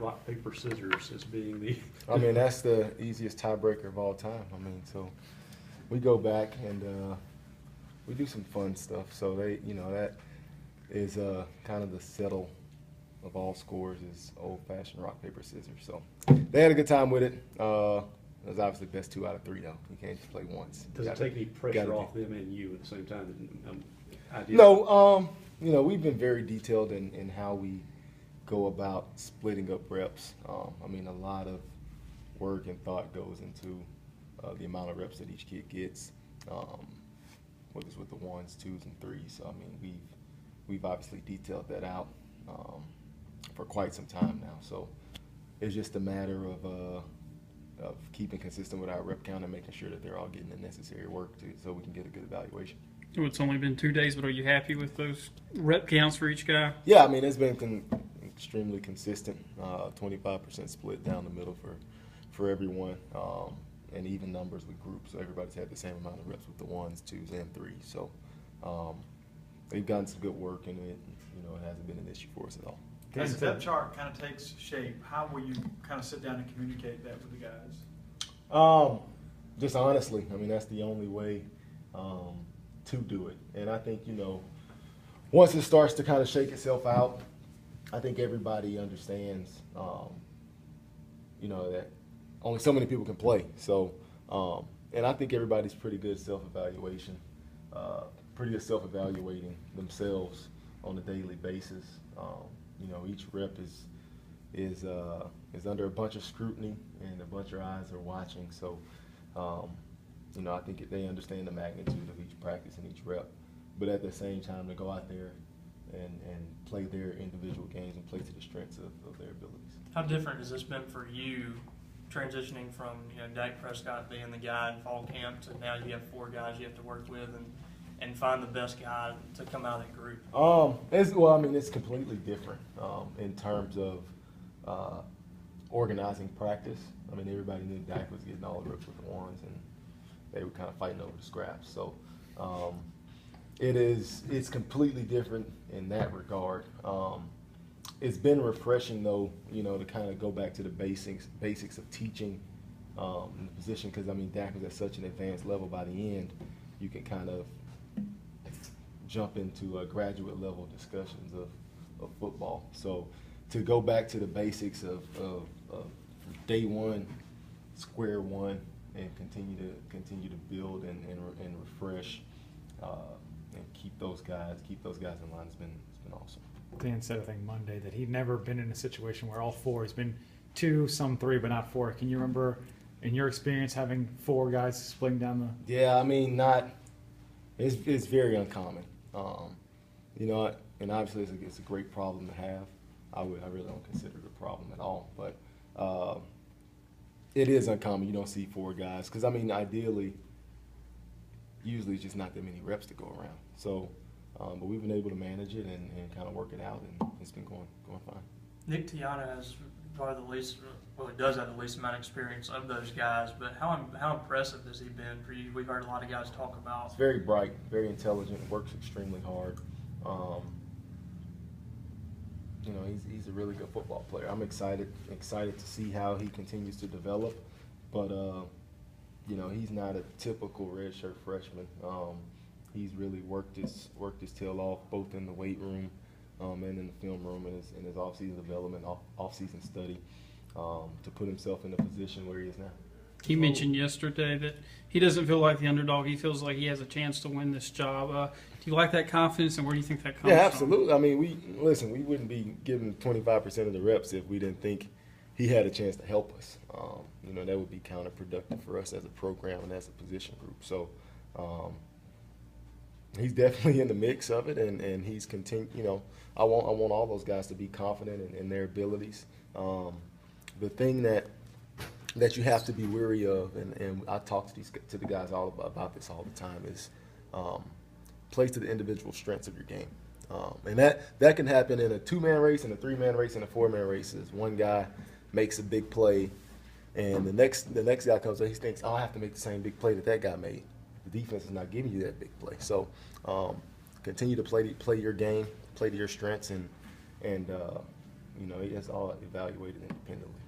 rock, paper, scissors as being the. I mean, that's the easiest tiebreaker of all time. I mean, so we go back and we do some fun stuff. So that is kind of the settle of all scores is old-fashioned rock, paper, scissors. So they had a good time with it. It was obviously best 2 out of 3, though. You can't just play once. Does it take any pressure off them and you at the same time? No, we've been very detailed in how we go about splitting up reps. I mean, a lot of work and thought goes into the amount of reps that each kid gets, whether it's with the 1s, 2s, and 3s. So, I mean, we've obviously detailed that out for quite some time now. So it's just a matter of keeping consistent with our rep count and making sure that they're all getting the necessary work so we can get a good evaluation. Oh, it's only been 2 days, but are you happy with those rep counts for each guy? Yeah, I mean, it's been extremely consistent, 25% split down the middle for everyone, and even numbers with groups. So everybody's had the same amount of reps with the 1s, 2s, and 3s. So they've gotten some good work in it. It hasn't been an issue for us at all. As the depth chart kind of takes shape, how will you kind of sit down and communicate that with the guys? Just honestly, I mean, that's the only way to do it. And I think, once it starts to kind of shake itself out, I think everybody understands, that only so many people can play. So, and I think everybody's pretty good self-evaluation, pretty good self-evaluating themselves on a daily basis. Each rep is under a bunch of scrutiny and a bunch of eyes are watching. So, I think they understand the magnitude of each practice and each rep. But at the same time, to go out there and play their individual games and play to the strengths of their abilities. How different has this been for you, transitioning from Dak Prescott being the guy in fall camp to now you have 4 guys you have to work with and find the best guy to come out of that group? It's completely different in terms of organizing practice. I mean, everybody knew Dak was getting all the reps with the 1s, and they were kind of fighting over the scraps. So it's completely different in that regard. It's been refreshing, though, to kind of go back to the basics of teaching in the position, because, Dak was at such an advanced level. By the end, you can kind of jump into graduate level discussions of football. So to go back to the basics of day one, square one, and continue to build and refresh and keep those guys in line has been awesome. Dan said, I think Monday, that he'd never been in a situation where all 4. He's been 2, some 3, but not 4. Can you remember, in your experience, having 4 guys splitting down the? Yeah, it's very uncommon. And obviously it's a great problem to have. I really don't consider it a problem at all, but it is uncommon. You don't see 4 guys because ideally, usually it's just not that many reps to go around. So, but we've been able to manage it and kind of work it out, and it's been going fine. Nick Tiana has probably the least, he does have the least amount of experience of those guys, but how impressive has he been for you? We've heard a lot of guys talk about. He's very bright, very intelligent, works extremely hard. He's a really good football player. I'm excited to see how he continues to develop, but he's not a typical redshirt freshman. He's really worked his tail off both in the weight room and in the film room and his off-season development, off-season study to put himself in the position where he is now. He mentioned yesterday that he doesn't feel like the underdog. He feels like he has a chance to win this job. Do you like that confidence, and where do you think that comes from? Yeah, absolutely. We wouldn't be giving 25% of the reps if we didn't think he had a chance to help us. That would be counterproductive for us as a program and as a position group. So he's definitely in the mix of it, and he's continued. I want all those guys to be confident in their abilities. The thing that you have to be wary of, and I talk to the guys all about this all the time, is play to the individual strengths of your game. And that can happen in a 2-man race, in a 3-man race, and a 4-man race. One guy makes a big play, and the next guy comes up, he thinks, I have to make the same big play that guy made. The defense is not giving you that big play. So continue to play your game, play to your strengths, and You know, it's all evaluated independently.